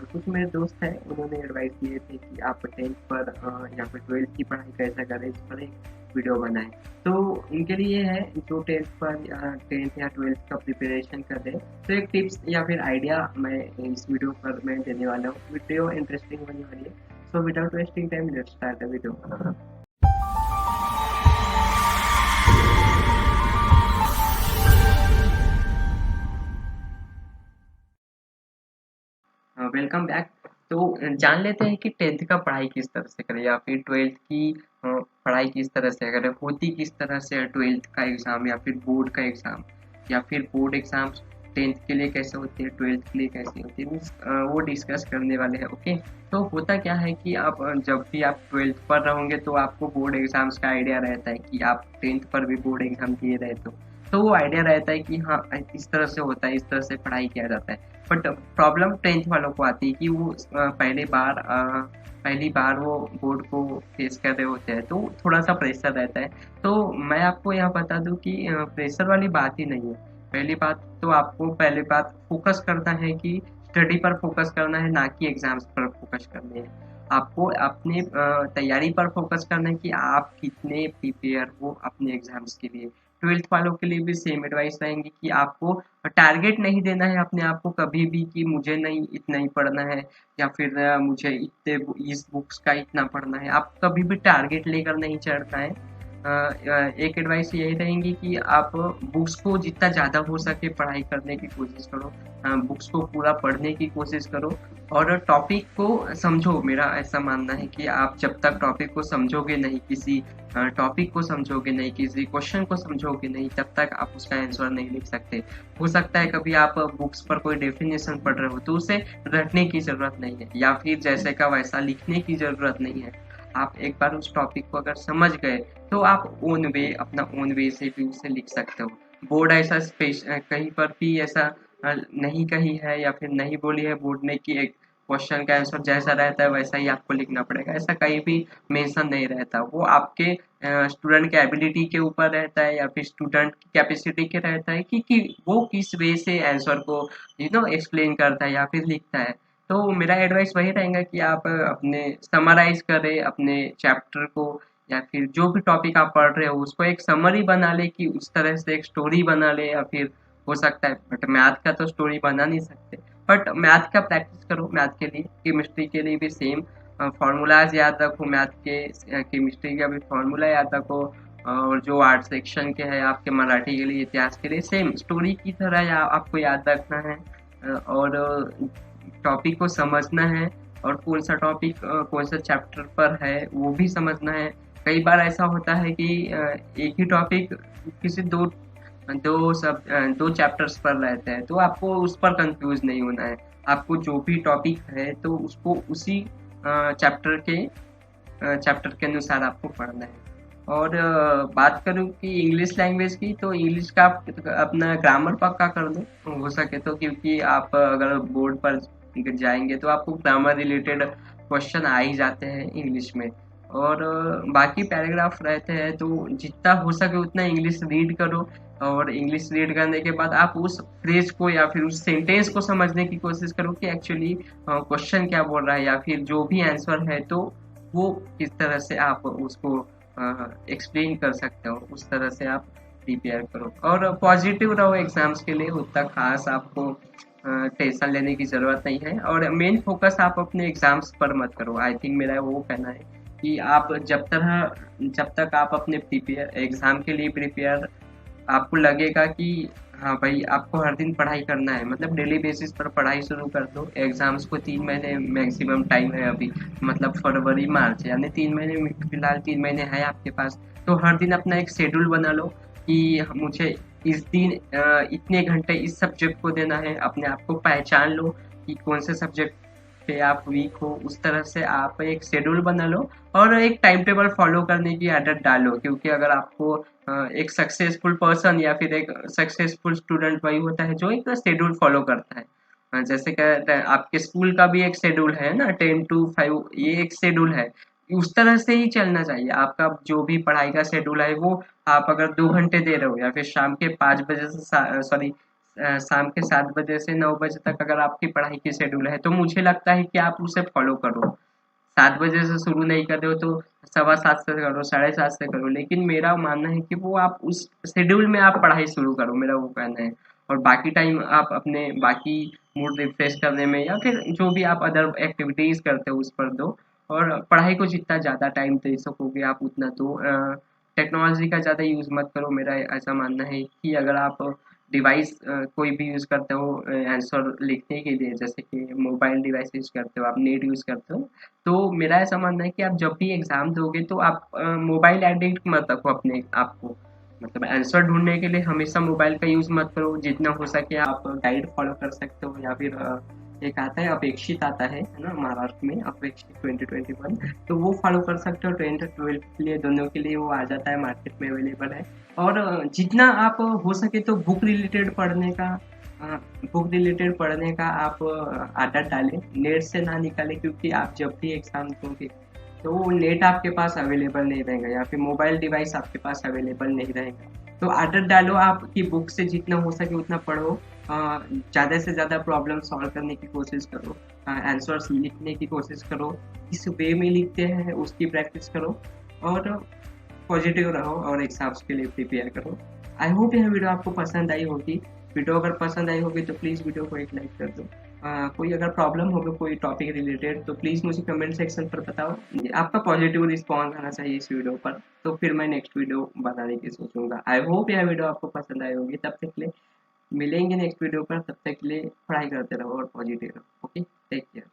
कुछ मेरे दोस्त हैं, उन्होंने एडवाइस दिए थे कि आप 10th पर या फिर 12th की पढ़ाई कैसे करें, इस पर एक वीडियो बनाएं। तो इनके लिए है जो 10th पर या 10th या 12th का प्रिपरेशन कर रहे हैं, तो एक टिप्स या फिर आइडिया मैं इस वीडियो पर मैं देने वाला हूँ। वीडियो इंटरेस्टिंग होने वाली है। So without wasting time let's start the video. Welcome back. तो जान लेते हैं कि 10th का पढ़ाई किस तरह से करें या फिर 12th की पढ़ाई किस तरह से करें, होती किस तरह से है 12th का एग्ज़ाम या फिर बोर्ड का एग्ज़ाम, या फिर बोर्ड एग्ज़ाम्स 10th के लिए कैसे होती है, 12th के लिए कैसे होती है, मीन्स वो डिस्कस करने वाले हैं। ओके, तो होता क्या है कि आप जब भी आप 12th पर रहोगे तो आपको बोर्ड एग्ज़ाम्स का आइडिया रहता है कि आप 10th पर भी बोर्ड एग्ज़ाम दिए रहे तो वो आइडिया रहता है कि हाँ इस तरह से होता है, इस तरह से पढ़ाई किया जाता है। बट प्रॉब्लम 10th वालों को आती है कि वो पहली बार वो बोर्ड को फेस कर रहे होते हैं, तो थोड़ा सा प्रेशर रहता है। तो मैं आपको यहाँ बता दूं कि प्रेशर वाली बात ही नहीं है। पहली बात तो आपको पहली बात फोकस करना है कि स्टडी पर फोकस करना है, ना कि एग्जाम्स पर फोकस करने हैं। आपको अपने तैयारी पर फोकस करना है कि आप कितने प्रिपेयर हो अपने एग्जाम्स के लिए। 12th वालों के लिए भी सेम एडवाइस रहेंगी कि आपको टारगेट नहीं देना है अपने आप को कभी भी कि मुझे नहीं इतना ही पढ़ना है, या फिर मुझे इतने इस बुक्स का इतना पढ़ना है। आप कभी भी टारगेट लेकर नहीं चढ़ना है। एक एडवाइस यही रहेंगी कि आप बुक्स को जितना ज़्यादा हो सके पढ़ाई करने की कोशिश करो, बुक्स को पूरा पढ़ने की कोशिश करो और टॉपिक को समझो। मेरा ऐसा मानना है कि आप जब तक टॉपिक को समझोगे नहीं, किसी टॉपिक को समझोगे नहीं, किसी क्वेश्चन को समझोगे नहीं, तब तक आप उसका आंसर नहीं लिख सकते। हो सकता है कभी आप बुक्स पर कोई डेफिनेशन पढ़ रहे हो तो उसे रटने की ज़रूरत नहीं है, या फिर जैसे का वैसा लिखने की ज़रूरत नहीं है। आप एक बार उस टॉपिक को अगर समझ गए तो आप ओन वे अपना ओन वे से भी उसे लिख सकते हो। बोर्ड ऐसा कहीं पर भी ऐसा नहीं कही है या फिर नहीं बोली है बोर्ड ने कि एक क्वेश्चन का आंसर जैसा रहता है वैसा ही आपको लिखना पड़ेगा, ऐसा कहीं भी मेंशन नहीं रहता। वो आपके स्टूडेंट के एबिलिटी के ऊपर रहता है या फिर स्टूडेंट की कैपेसिटी के रहता है कि वो किस वे से आंसर को एक्सप्लेन करता है या फिर लिखता है। तो मेरा एडवाइस वही रहेगा कि आप अपने समराइज करें अपने चैप्टर को, या फिर जो भी टॉपिक आप पढ़ रहे हो उसको एक समरी बना ले कि उस तरह से एक स्टोरी बना ले, या फिर हो सकता है, बट मैथ का तो स्टोरी बना नहीं सकते। बट मैथ का प्रैक्टिस करो, मैथ के लिए केमिस्ट्री के लिए भी सेम फार्मूलाज याद रखो, मैथ के केमिस्ट्री का भी फार्मूला याद रखो, और जो आर्ट सेक्शन के है आपके मराठी के लिए, इतिहास के लिए सेम स्टोरी की तरह आपको याद रखना है। और टॉपिक को समझना है, और कौन सा टॉपिक कौन सा चैप्टर पर है वो भी समझना है। कई बार ऐसा होता है कि एक ही टॉपिक किसी दो चैप्टर्स पर रहते हैं, तो आपको उस पर कंफ्यूज नहीं होना है। आपको जो भी टॉपिक है तो उसको उसी चैप्टर के अनुसार आपको पढ़ना है। और बात करूँ कि इंग्लिश लैंग्वेज की, तो इंग्लिश का आप अपना ग्रामर पक्का कर दो हो सके तो, क्योंकि आप अगर बोर्ड पर जाएंगे तो आपको ग्रामर रिलेटेड क्वेश्चन आ ही जाते हैं इंग्लिश में। और बाकी पैराग्राफ रहते हैं तो जितना हो सके उतना इंग्लिश रीड करो, और इंग्लिश रीड करने के बाद आप उस फ्रेज को या फिर उस सेंटेंस को समझने की कोशिश करो कि एक्चुअली क्वेश्चन क्या बोल रहा है, या फिर जो भी आंसर है तो वो किस तरह से आप उसको एक्सप्लेन कर सकते हो, उस तरह से आप प्रिपेयर करो। और पॉजिटिव रहो एग्जाम्स के लिए, उतना खास आपको टेंशन लेने की ज़रूरत नहीं है। और मेन फोकस आप अपने एग्जाम्स पर मत करो। आई थिंक मेरा वो कहना है कि आप जब तक आप अपने प्रिपेयर एग्ज़ाम के लिए प्रिपेयर, आपको लगेगा कि हाँ भाई आपको हर दिन पढ़ाई करना है, मतलब डेली बेसिस पर पढ़ाई शुरू कर दो। एग्जाम्स को 3 महीने मैक्सिमम टाइम है अभी, मतलब फरवरी मार्च, यानी 3 महीने, फिलहाल 3 महीने है आपके पास। तो हर दिन अपना एक शेड्यूल बना लो कि मुझे इस दिन इतने घंटे इस सब्जेक्ट को देना है। अपने आप को पहचान लो कि कौन से सब्जेक्ट पे आप वीक हो, उस तरह से आप एक शेड्यूल बना लो और एक टाइम टेबल फॉलो करने की आदत डालो। क्योंकि अगर आपको एक सक्सेसफुल पर्सन या फिर एक सक्सेसफुल स्टूडेंट वही होता है जो एक शेड्यूल फॉलो करता है। जैसे कहते हैं आपके स्कूल का भी एक शेड्यूल है ना, 10 to 5, ये एक शेड्यूल है। उस तरह से ही चलना चाहिए आपका जो भी पढ़ाई का शेड्यूल है। वो आप अगर 2 घंटे दे रहे हो या फिर शाम के 5 बजे से सॉरी शाम के 7 बजे से 9 बजे तक अगर आपकी पढ़ाई की शेड्यूल है, तो मुझे लगता है कि आप उसे फॉलो करो। 7 बजे से शुरू नहीं कर रहे हो तो सवा 7 से करो, साढ़े 7 से करो, लेकिन मेरा मानना है कि वो आप उस शेड्यूल में आप पढ़ाई शुरू करो, मेरा वो कहना है। और बाकी टाइम आप अपने बाकी मूड रिफ्रेश करने में या फिर जो भी आप अदर एक्टिविटीज़ करते हो उस पर दो। और पढ़ाई को जितना ज़्यादा टाइम दे सकोगे आप उतना दो। टेक्नोलॉजी का ज़्यादा यूज़ मत करो, मेरा ऐसा मानना है कि अगर आप डिवाइस कोई भी यूज़ करते हो आंसर लिखने के लिए, जैसे कि मोबाइल डिवाइस यूज़ करते हो, आप नेट यूज़ करते हो, तो मेरा ऐसा मानना है कि आप जब भी एग्ज़ाम दोगे तो आप मोबाइल एडिक्ट मत रखो अपने आप को। मतलब आंसर ढूँढने के लिए हमेशा मोबाइल का यूज़ मत करो, जितना हो सके आप गाइड फॉलो कर सकते हो या फिर एक आता है अपेक्षित आता है ना महाराष्ट्र में, अपेक्षित 2021, तो वो फॉलो कर सकते हो। 10th-12th के लिए दोनों के लिए वो आ जाता है, मार्केट में अवेलेबल है। और जितना आप हो सके तो बुक रिलेटेड पढ़ने का आप आदत डालें, नेट से ना निकालें, क्योंकि आप जब भी एग्ज़ाम दोगे तो वो नेट आपके पास अवेलेबल नहीं रहेगा या फिर मोबाइल डिवाइस आपके पास अवेलेबल नहीं रहेगा। तो आदत डालो आप कि बुक से जितना हो सके उतना पढ़ो, ज़्यादा से ज़्यादा प्रॉब्लम सॉल्व करने की कोशिश करो, आंसर्स लिखने की कोशिश करो, किस वे में लिखते हैं उसकी प्रैक्टिस करो, और पॉजिटिव रहो और एग्जाम्स के लिए प्रिपेयर करो। आई होप यह वीडियो आपको पसंद आई होगी। वीडियो अगर पसंद आई होगी तो प्लीज़ वीडियो को एक लाइक कर दो। कोई अगर प्रॉब्लम होगा कोई टॉपिक रिलेटेड तो प्लीज़ मुझे कमेंट सेक्शन पर बताओ। आपका पॉजिटिव रिस्पॉन्स आना चाहिए इस वीडियो पर, तो फिर मैं नेक्स्ट वीडियो बनाने की सोचूंगा। आई होप यह वीडियो आपको पसंद आई होगी। तब तक के लिए मिलेंगे नेक्स्ट वीडियो पर, तब तक के लिए पढ़ाई करते रहो और पॉजिटिव रहो। Okay, take care.